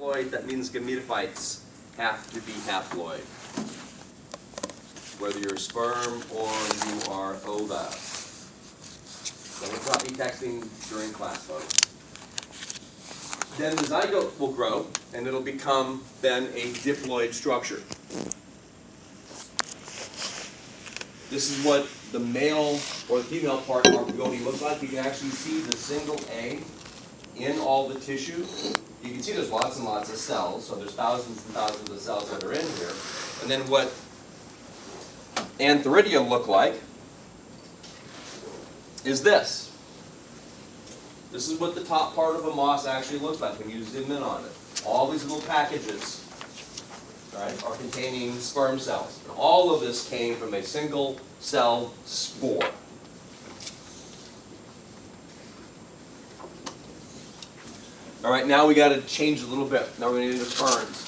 haploid, that means gametophytes have to be haploid, whether you're sperm or you are ova. So let's not be texting during class, folks. Then the zygote will grow, and it'll become then a diploid structure. This is what the male or the female part of our pagonia looks like. You can actually see the single egg in all the tissue. You can see there's lots and lots of cells, so there's thousands and thousands of cells that are in here. And then what antheridium look like is this. This is what the top part of a moss actually looks like when you zoom in on it. All these little packages, right, are containing sperm cells. And all of this came from a single cell spore. All right, now we got to change a little bit. Now we're going to do the ferns.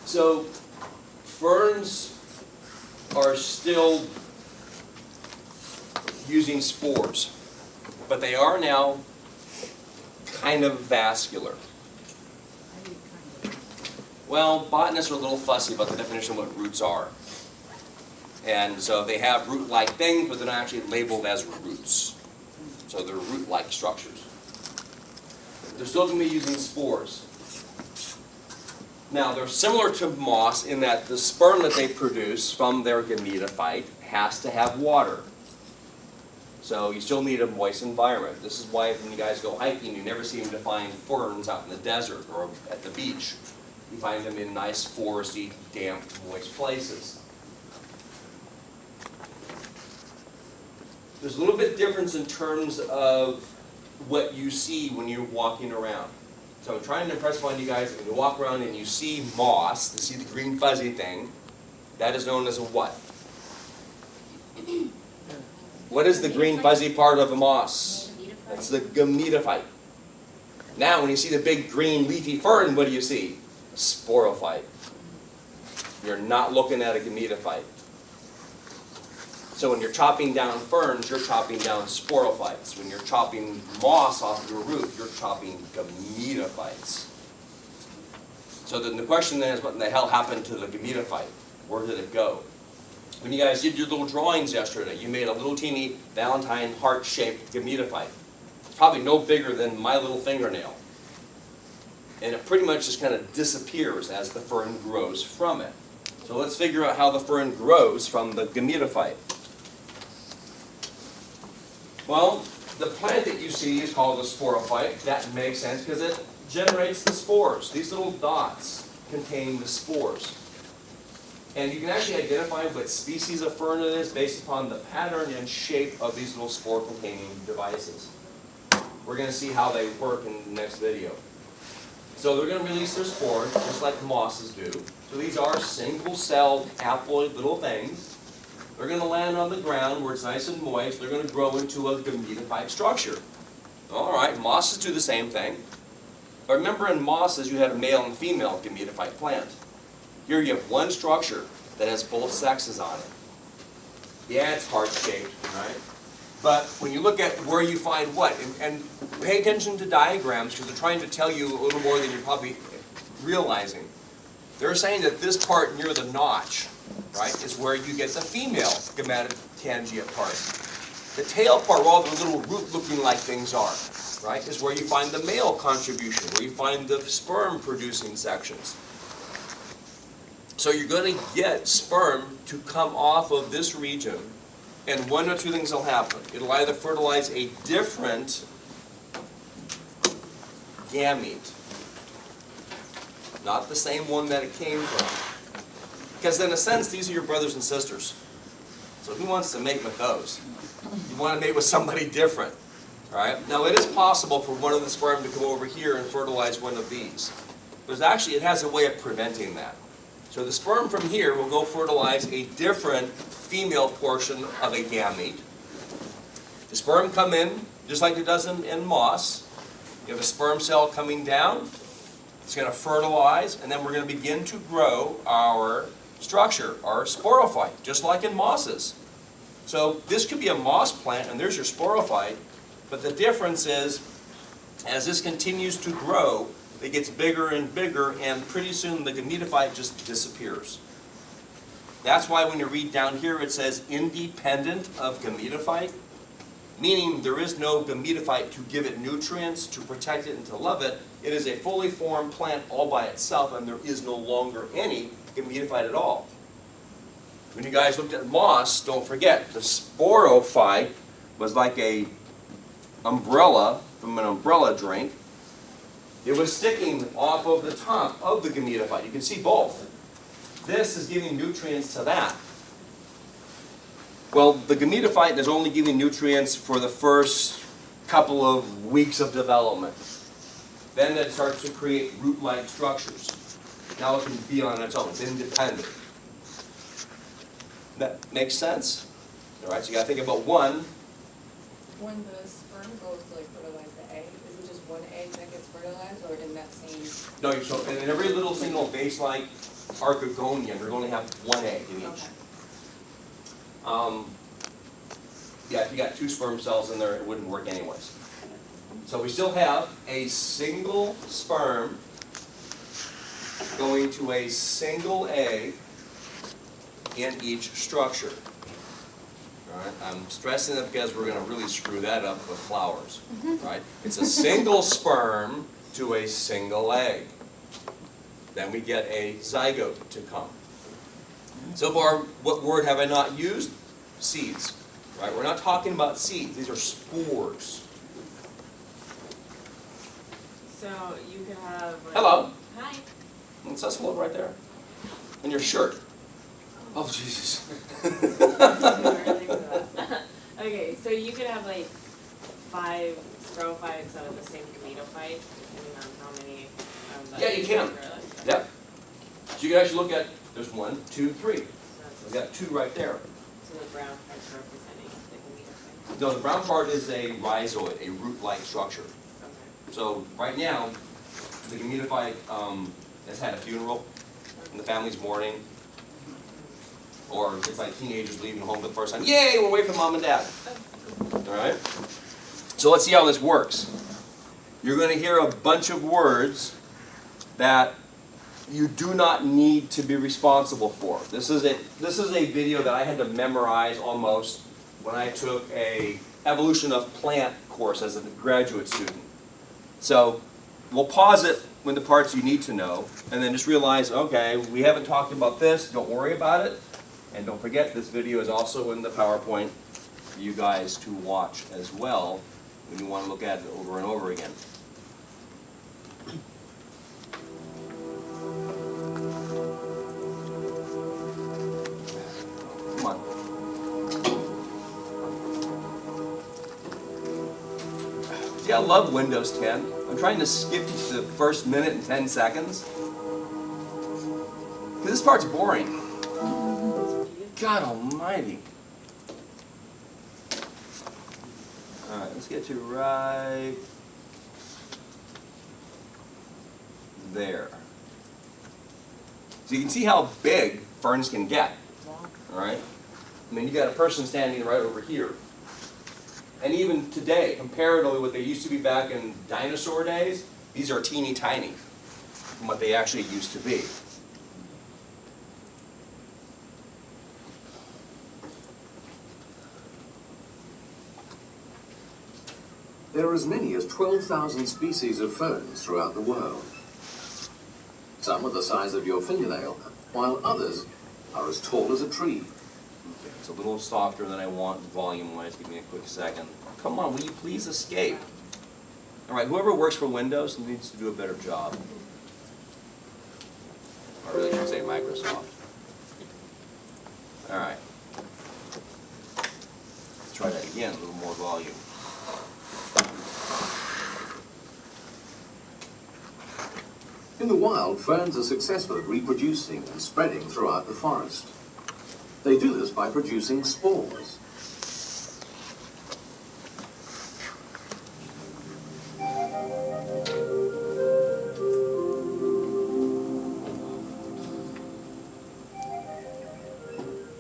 So ferns are still using spores, but they are now kind of vascular. Well, botanists are a little fussy about the definition of what roots are. And so they have root-like things, but they're not actually labeled as roots. So they're root-like structures. They're still going to be using spores. Now, they're similar to moss in that the sperm that they produce from their gametophyte has to have water. So you still need a moist environment. This is why when you guys go hiking, you never seem to find ferns out in the desert or at the beach. You find them in nice foresty, damp, moist places. There's a little bit difference in terms of what you see when you're walking around. So I'm trying to impress upon you guys, when you walk around and you see moss, you see the green fuzzy thing, that is known as a what? What is the green fuzzy part of a moss? That's the gametophyte. Now when you see the big green leafy fern, what do you see? A sporophyte. You're not looking at a gametophyte. So when you're chopping down ferns, you're chopping down sporophytes. When you're chopping moss off your root, you're chopping gametophytes. So then the question then is, what in the hell happened to the gametophyte? Where did it go? When you guys did your little drawings yesterday, you made a little teeny Valentine heart-shaped gametophyte. It's probably no bigger than my little fingernail. And it pretty much just kind of disappears as the fern grows from it. So let's figure out how the fern grows from the gametophyte. Well, the plant that you see is called a sporophyte. That makes sense because it generates the spores. These little dots contain the spores. And you can actually identify what species of fern it is based upon the pattern and shape of these little spore-containing devices. We're going to see how they work in the next video. So they're going to release their spores, just like mosses do. So these are single-celled, haploid little things. They're going to land on the ground where it's nice and moist. They're going to grow into a gametophyte structure. All right, mosses do the same thing. But remember in mosses you had a male and female gametophyte plant. Here you have one structure that has both sexes on it. Yeah, it's heart-shaped, right? But when you look at where you find what, and pay attention to diagrams because they're trying to tell you a little more than you're probably realizing. They're saying that this part near the notch, right, is where you get the female gametophalangia part. The tail part, where all the little root-looking like things are, right, is where you find the male contribution, where you find the sperm-producing sections. So you're going to get sperm to come off of this region, and one or two things will happen. It'll either fertilize a different gamete, not the same one that it came from. Because in a sense, these are your brothers and sisters. So who wants to mate with those? You want to mate with somebody different. Right? Now it is possible for one of the sperm to come over here and fertilize one of these. But actually it has a way of preventing that. So the sperm from here will go fertilize a different female portion of a gamete. The sperm come in, just like it does in moss. You have a sperm cell coming down. It's going to fertilize, and then we're going to begin to grow our structure, our sporophyte, just like in mosses. So this could be a moss plant, and there's your sporophyte. But the difference is As this continues to grow, it gets bigger and bigger, and pretty soon the gametophyte just disappears. That's why when you read down here it says independent of gametophyte, meaning there is no gametophyte to give it nutrients, to protect it, and to love it. It is a fully formed plant all by itself, and there is no longer any gametophyte at all. When you guys looked at moss, don't forget, the sporophyte was like a umbrella from an umbrella drink. It was sticking off of the top of the gametophyte. You can see both. This is giving nutrients to that. Well, the gametophyte is only giving nutrients for the first couple of weeks of development. Then it starts to create root-like structures. Now it can be on its own. It's independent. That makes sense? All right, so you got to think about one. When the sperm goes to like fertilize the egg, is it just one egg that gets fertilized, or in that same? No, so in every little single base-like archegonian, you're going to have one egg in each. Okay. Yeah, if you got 2 sperm cells in there, it wouldn't work anyways. So we still have a single sperm going to a single egg in each structure. All right, I'm stressing it because we're going to really screw that up with flowers. Right? It's a single sperm to a single egg. Then we get a zygote to come. So far, what word have I not used? Seeds. Right? We're not talking about seeds. These are spores. So you could have. Like, Hello. Hi. It says hello right there. And your shirt. Oh, Jesus. Okay, so you could have like 5 sporophytes out of the same gametophyte, depending on how many. Yeah, you can. Yep. So you can actually look at, there's 1, 2, 3. We got 2 right there. So the brown part's representing the gametophyte. No, the brown part is a rhizoid, a root-like structure. Okay. So right now, the gametophyte has had a funeral, and the family's mourning. Or it's like teenagers leaving home for the first time. Yay, we're away from mom and dad. All right? So let's see how this works. You're going to hear a bunch of words that you do not need to be responsible for. This is a video that I had to memorize almost when I took a evolution of plant course as a graduate student. So we'll pause it when the parts you need to know, and then just realize, okay, we haven't talked about this, don't worry about it. And don't forget, this video is also in the PowerPoint for you guys to watch as well when you want to look at it over and over again. Come on. See, I love Windows 10. I'm trying to skip the first minute and 10 seconds. Because this part's boring. God almighty. Alright, let's get to right there. So you can see how big ferns can get. Alright? I mean, you got a person standing right over here. And even today, comparatively to what they used to be back in dinosaur days, these are teeny tiny from what they actually used to be. There are as many as 12,000 species of ferns throughout the world. Some are the size of your fingernail, while others are as tall as a tree. It's a little softer than I want volume-wise. Give me a quick second. Come on, will you please escape? All right, whoever works for Windows needs to do a better job. I really should say Microsoft. All right. Let's try that again, a little more volume. In the wild, ferns are successful at reproducing and spreading throughout the forest. They do this by producing spores.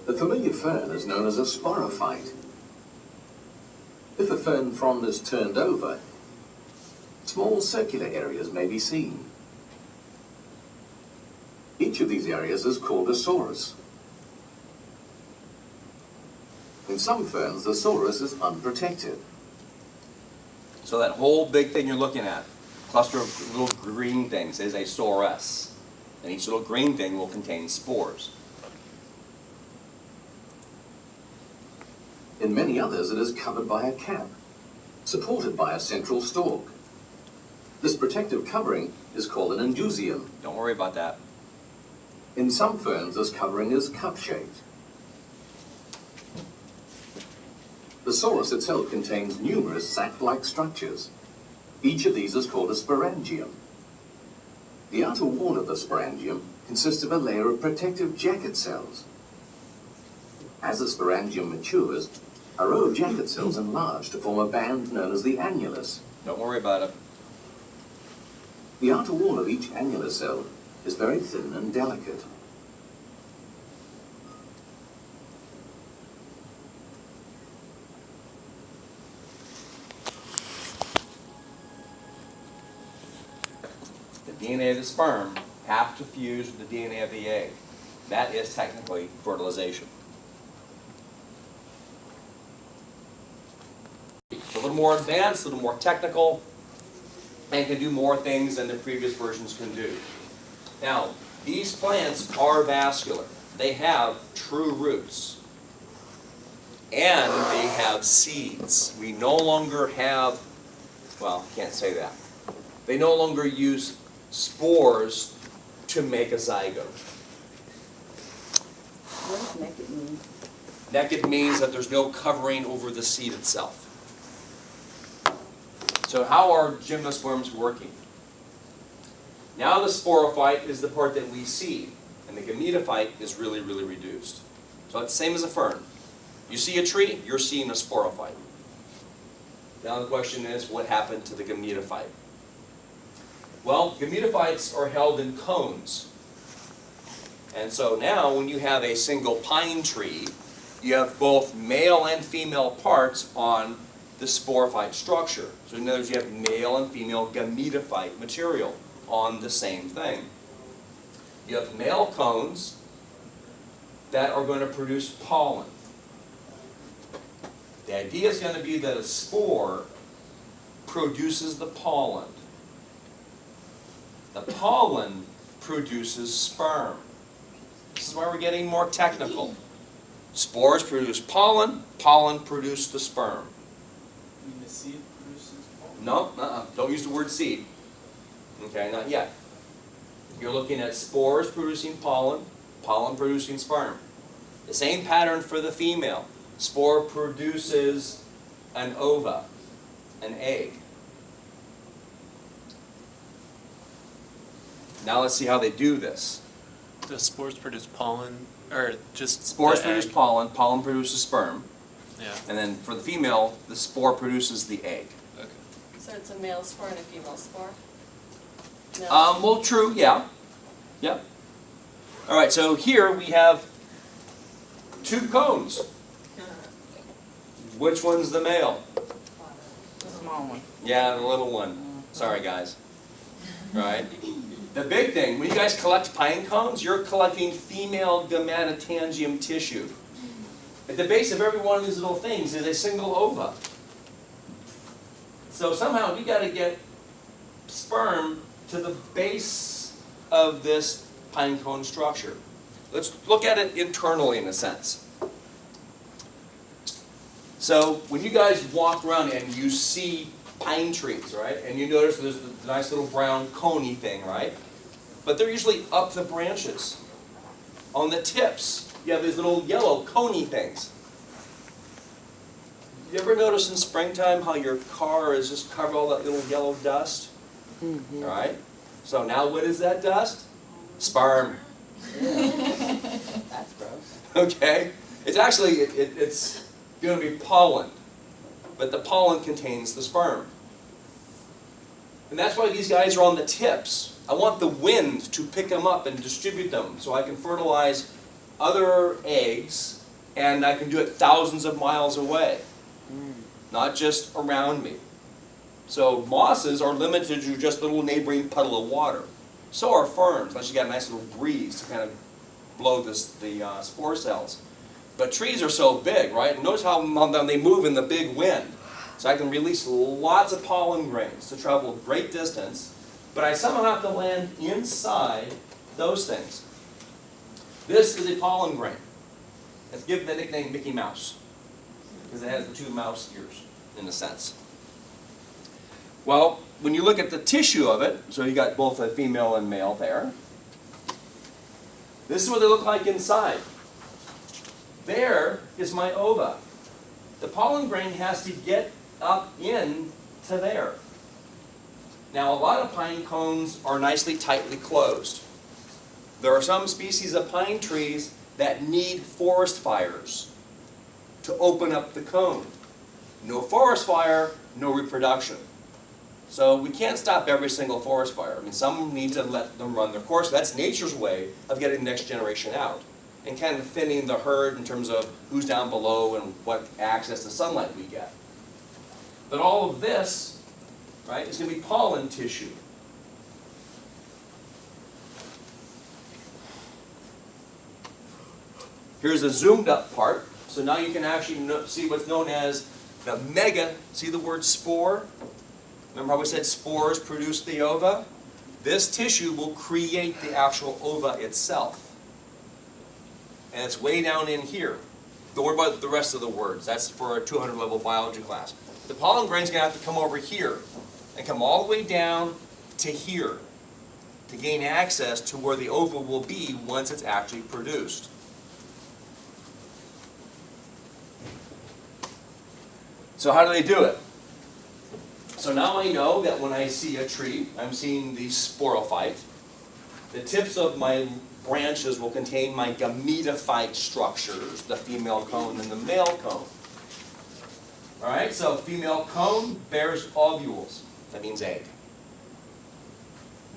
The familiar fern is known as a sporophyte. If a fern frond is turned over, small circular areas may be seen. Each of these areas is called a sorus. In some ferns, the sorus is unprotected. So that whole big thing you're looking at, cluster of little green things, is a sorus. And each little green thing will contain spores. In many others, it is covered by a cap, supported by a central stalk. This protective covering is called an indusium. Don't worry about that. In some ferns, this covering is cup-shaped. The sorus itself contains numerous sac-like structures. Each of these is called a sporangium. The outer wall of the sporangium consists of a layer of protective jacket cells. As the sporangium matures, a row of jacket cells enlarge to form a band known as the annulus. Don't worry about it. The outer wall of each annular cell is very thin and delicate. The DNA of the sperm have to fuse with the DNA of the egg. That is technically fertilization. It's a little more advanced, a little more technical, and can do more things than the previous versions can do. Now, these plants are vascular. They have true roots. And they have seeds. We no longer have, well, I can't say that. They no longer use spores to make a zygote. What does naked mean? Naked means that there's no covering over the seed itself. So how are gymnosperms working? Now the sporophyte is the part that we see, and the gametophyte is really, really reduced. So it's the same as a fern. You see a tree, you're seeing a sporophyte. Now the question is, what happened to the gametophyte? Well, gametophytes are held in cones. And so now when you have a single pine tree, you have both male and female parts on the sporophyte structure. So in other words, you have male and female gametophyte material on the same thing. You have male cones that are going to produce pollen. The idea is going to be that a spore produces the pollen. The pollen produces sperm. This is why we're getting more technical. Spores produce pollen, pollen produces the sperm. You mean the seed produces pollen? No, don't use the word seed. Okay, not yet. You're looking at spores producing pollen, pollen producing sperm. The same pattern for the female. Spore produces an ova, an egg. Now let's see how they do this. The spores produce pollen, or just Spores the produce egg? pollen, pollen produces sperm, Yeah. and then for the female, the spore produces the egg. Okay. So it's a male spore and a female spore? No. Well, true, yeah. Yep. All right, so here we have two cones. Which one's the male? The small one. Yeah, the little one. Sorry, guys. Right? The big thing, when you guys collect pine cones, you're collecting female gametotangium tissue. At the base of every one of these little things is a single ova. So somehow we got to get sperm to the base of this pine cone structure. Let's look at it internally in a sense. So when you guys walk around and you see pine trees, right? And you notice there's the nice little brown coney thing, right? But they're usually up the branches. On the tips, you have these little yellow coney things. You ever notice in springtime how your car is just covered all that little yellow dust? Mm-hmm. All right? So now what is that dust? Sperm. That's gross. Okay? It's actually, it's going to be pollen. But the pollen contains the sperm. And that's why these guys are on the tips. I want the wind to pick them up and distribute them so I can fertilize other eggs, and I can do it thousands of miles away, not just around me. So mosses are limited to just a little neighboring puddle of water. So are ferns, unless you got a nice little breeze to kind of blow the spore cells. But trees are so big, right? And notice how they move in the big wind. So I can release lots of pollen grains to travel a great distance, but I somehow have to land inside those things. This is a pollen grain. Let's give it the nickname Mickey Mouse, because it has the two mouse ears, in a sense. Well, when you look at the tissue of it, so you got both a female and male there, this is what they look like inside. There is my ova. The pollen grain has to get up in to there. Now, a lot of pine cones are nicely tightly closed. There are some species of pine trees that need forest fires to open up the cone. No forest fire, no reproduction. So we can't stop every single forest fire. I mean, some need to let them run their course. That's nature's way of getting the next generation out and kind of thinning the herd in terms of who's down below and what access to sunlight we get. But all of this, right, is going to be pollen tissue. Here's a zoomed up part. So now you can actually see what's known as the mega, see the word spore? Remember how we said spores produce the ova? This tissue will create the actual ova itself. And it's way down in here. Don't worry about the rest of the words. That's for a 200 level biology class. The pollen grain's going to have to come over here and come all the way down to here to gain access to where the ova will be once it's actually produced. So how do they do it? So now I know that when I see a tree, I'm seeing the sporophyte. The tips of my branches will contain my gametophyte structures, the female cone and the male cone. All right, so female cone bears ovules. That means egg.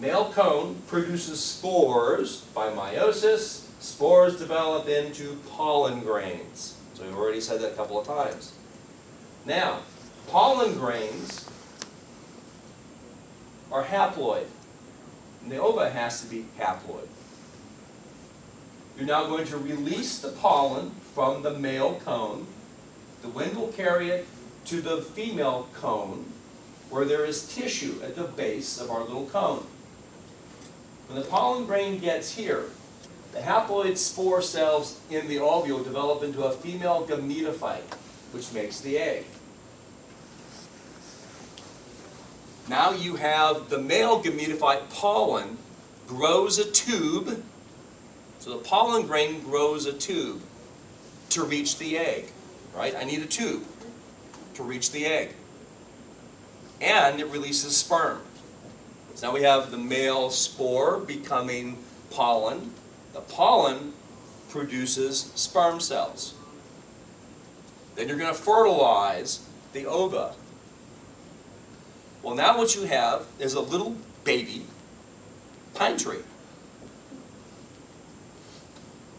Male cone produces spores by meiosis. Spores develop into pollen grains. So we've already said that a couple of times. Now, pollen grains are haploid. And the ova has to be haploid. You're now going to release the pollen from the male cone. The wind will carry it to the female cone, where there is tissue at the base of our little cone. When the pollen grain gets here, the haploid spore cells in the ovule develop into a female gametophyte, which makes the egg. Now you have the male gametophyte pollen grows a tube. So the pollen grain grows a tube to reach the egg, right? I need a tube to reach the egg. And it releases sperm. So now we have the male spore becoming pollen. The pollen produces sperm cells. Then you're going to fertilize the ova. Well, now what you have is a little baby pine tree.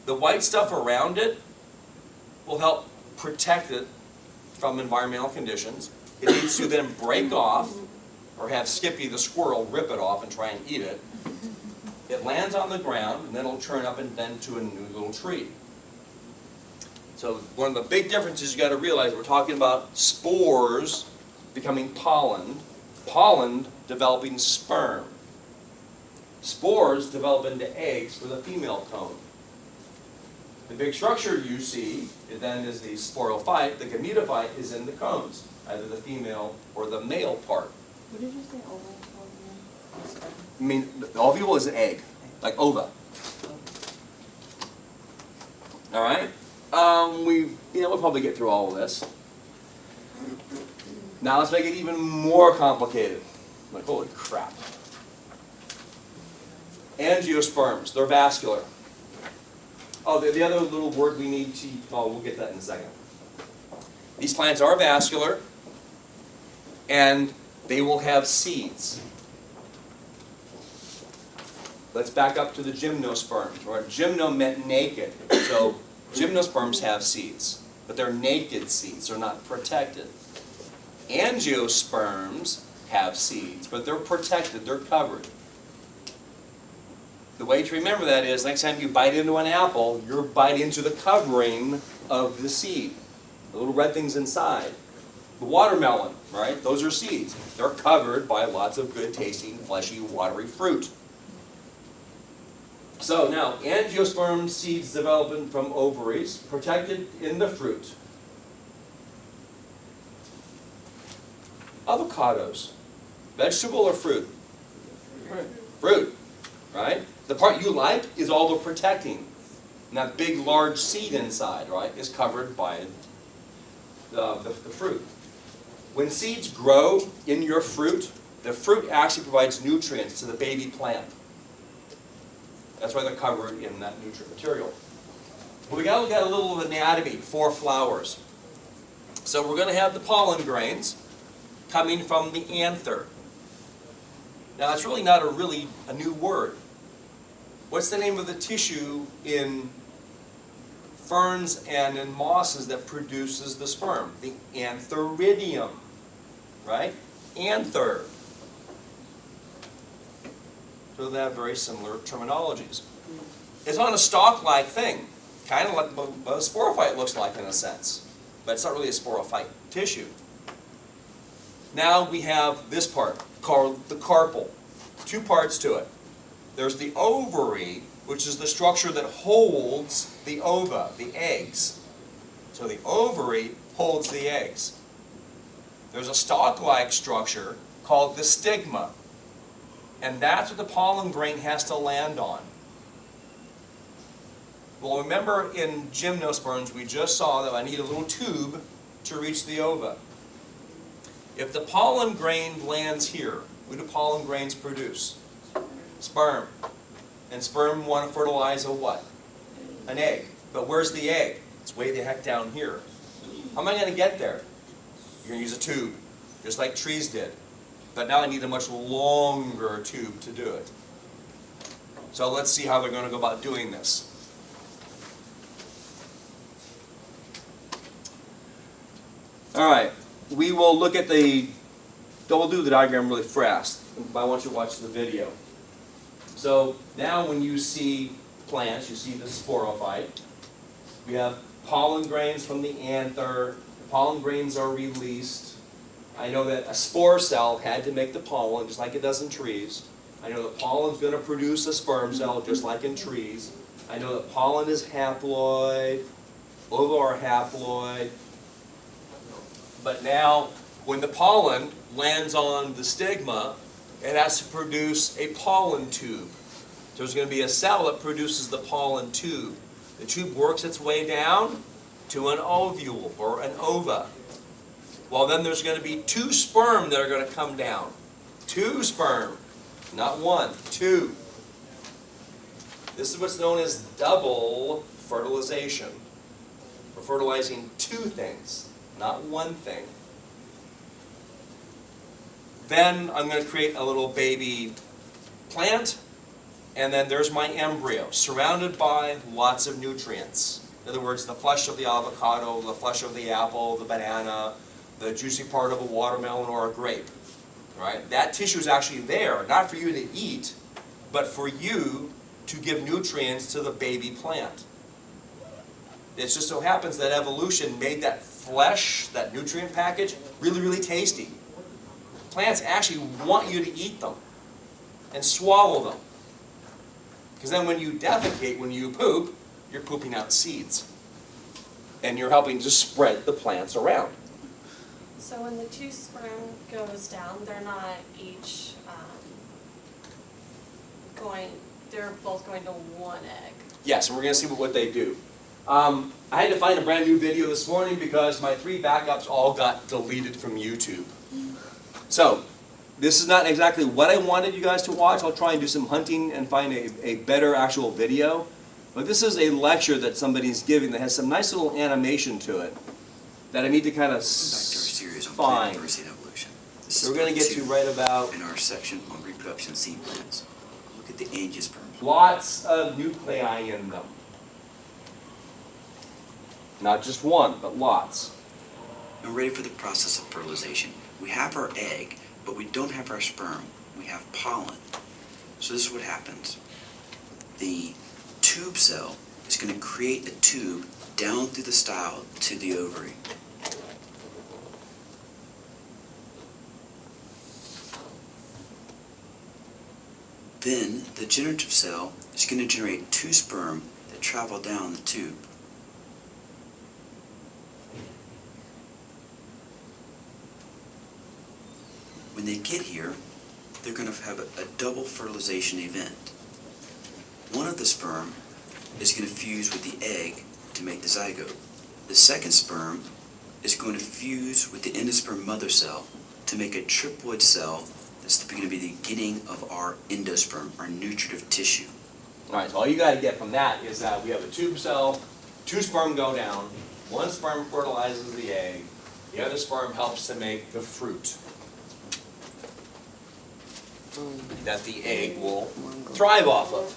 The white stuff around it will help protect it from environmental conditions. It needs to then break off, or have Skippy the squirrel rip it off and try and eat it. It lands on the ground, and then it'll turn up and then to a new little tree. So one of the big differences you got to realize, we're talking about spores becoming pollen, pollen developing sperm. Spores develop into eggs for the female cone. The big structure you see then is the sporophyte. The gametophyte is in the cones, either the female or the male part. What did you say, ova? I mean, the ovule is an egg, like ova. All right. We'll probably get through all of this. Now let's make it even more complicated. Like, holy crap. Angiosperms, they're vascular. Oh, the other little word we need to, we'll get that in a second. These plants are vascular, and they will have seeds. Let's back up to the gymnosperms, or gymno meant naked. So gymnosperms have seeds, but they're naked seeds, they're not protected. Angiosperms have seeds, but they're protected, they're covered. The way to remember that is next time you bite into an apple, you're biting into the covering of the seed, the little red things inside. The watermelon, right? Those are seeds. They're covered by lots of good tasting, fleshy, watery fruit. So now, angiosperm seeds developing from ovaries, protected in the fruit. Avocados, vegetable or fruit? Fruit, right? The part you like is all the protecting. And that big, large seed inside, right, is covered by the fruit. When seeds grow in your fruit, the fruit actually provides nutrients to the baby plant. That's why they're covered in that nutrient material. Well, we got to look at a little anatomy for flowers. So we're going to have the pollen grains coming from the anther. Now that's really not a new word. What's the name of the tissue in ferns and in mosses that produces the sperm? The antheridium, right? Anther. So they have very similar terminologies. It's on a stalk-like thing, kind of like what a sporophyte looks like in a sense, but it's not really a sporophyte tissue. Now we have this part, called the carpel. Two parts to it. There's the ovary, which is the structure that holds the ova, the eggs. So the ovary holds the eggs. There's a stalk-like structure called the stigma. And that's what the pollen grain has to land on. Well, remember in gymnosperms, we just saw that I need a little tube to reach the ova. If the pollen grain lands here, what do pollen grains produce? Sperm. And sperm want to fertilize a what? An egg. But where's the egg? It's way the heck down here. How am I going to get there? You're going to use a tube, just like trees did. But now I need a much longer tube to do it. So let's see how they're going to go about doing this. All right, we will look at we'll do the diagram really fast, but I want you to watch the video. So now when you see plants, you see the sporophyte. We have pollen grains from the anther. The pollen grains are released. I know that a spore cell had to make the pollen, just like it does in trees. I know that pollen's going to produce a sperm cell, just like in trees. I know that pollen is haploid, ova are haploid. But now, when the pollen lands on the stigma, it has to produce a pollen tube. So there's going to be a cell that produces the pollen tube. The tube works its way down to an ovule or an ova. Well, then there's going to be two sperm that are going to come down. Two sperm. Not one, two. This is what's known as double fertilization. We're fertilizing two things, not one thing. Then I'm going to create a little baby plant, and then there's my embryo, surrounded by lots of nutrients. In other words, the flesh of the avocado, the flesh of the apple, the banana, the juicy part of a watermelon or a grape. Right? That tissue is actually there, not for you to eat, but for you to give nutrients to the baby plant. It just so happens that evolution made that flesh, that nutrient package, really, really tasty. Plants actually want you to eat them and swallow them. Because then when you defecate, when you poop, you're pooping out seeds. And you're helping to spread the plants around. So when the two sperm goes down, they're not each they're both going to one egg. Yes, and we're going to see what they do. I had to find a brand new video this morning because my 3 backups all got deleted from YouTube. So, this is not exactly what I wanted you guys to watch. I'll try and do some hunting and find a better actual video. But this is a lecture that somebody's giving that has some nice little animation to it that I need to kind of find. So we're going to get to right about... in our section on reproduction seed plants. Look at the angiosperms. Lots of nuclei in them. Not just one, but lots. Now ready for the process of fertilization. We have our egg, but we don't have our sperm. We have pollen. So this is what happens. The tube cell is going to create a tube down through the style to the ovary. Then the generative cell is going to generate 2 sperm that travel down the tube. When they get here, they're going to have a double fertilization event. One of the sperm is going to fuse with the egg to make the zygote. The second sperm is going to fuse with the endosperm mother cell to make a triploid cell that's going to be the beginning of our endosperm, our nutritive tissue. All right, so all you gotta get from that is that we have a tube cell, 2 sperm go down, 1 sperm fertilizes the egg, the other sperm helps to make the fruit that the egg will thrive off of.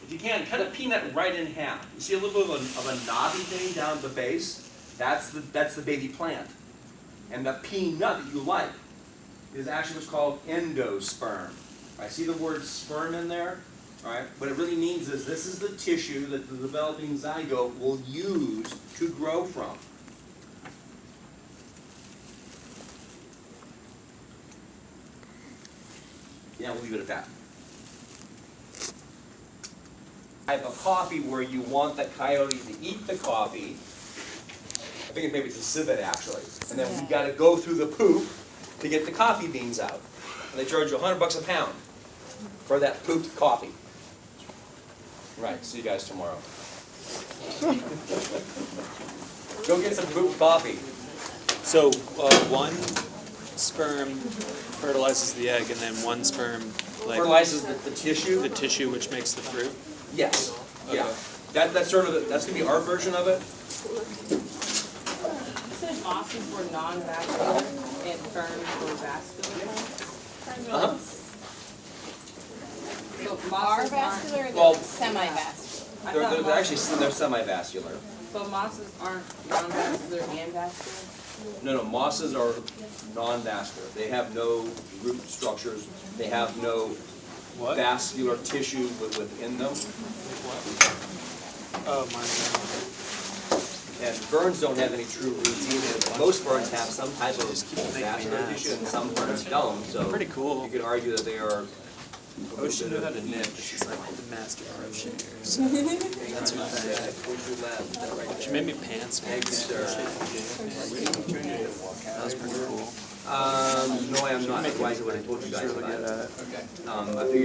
If you can, cut a peanut right in half. You see a little bit of a knobby thing down at the base? That's the baby plant. And the peanut that you like is actually what's called endosperm. I see the word sperm in there. All right? What it really means is this is the tissue that the developing zygote will use to grow from. Yeah, we'll leave it at that. Type of coffee where you want the coyote to eat the coffee. I think maybe it's a civet actually. And then we got to go through the poop to get the coffee beans out. And they charge you $100 a pound for that pooped coffee. Right, see you guys tomorrow. Go get some pooped coffee. So, one sperm fertilizes the egg, and then one sperm, like, Fertilizes the tissue. the tissue which makes the fruit? Yes, yeah. Okay. That's sort of, that's gonna be our version of it. You said mosses were non-vascular and ferns were vascular? Uh-huh. So Are mosses vascular or Well, they're semi-vascular? They're actually, they're semi-vascular. So mosses aren't non-vascular and vascular? No, mosses are non-vascular. They have no root structures. They have no What? vascular tissue within them. Oh, mine. And ferns don't have any true roots either. Most ferns have some type of vascular tissue and some ferns don't, so Pretty cool. you could argue that they are. Ocean knew how to knit, but she's like the master crocheters. That's her thing. She made me pants. Thank you, sir. That was pretty cool. No, I am not. That's why I told you guys about it. I figured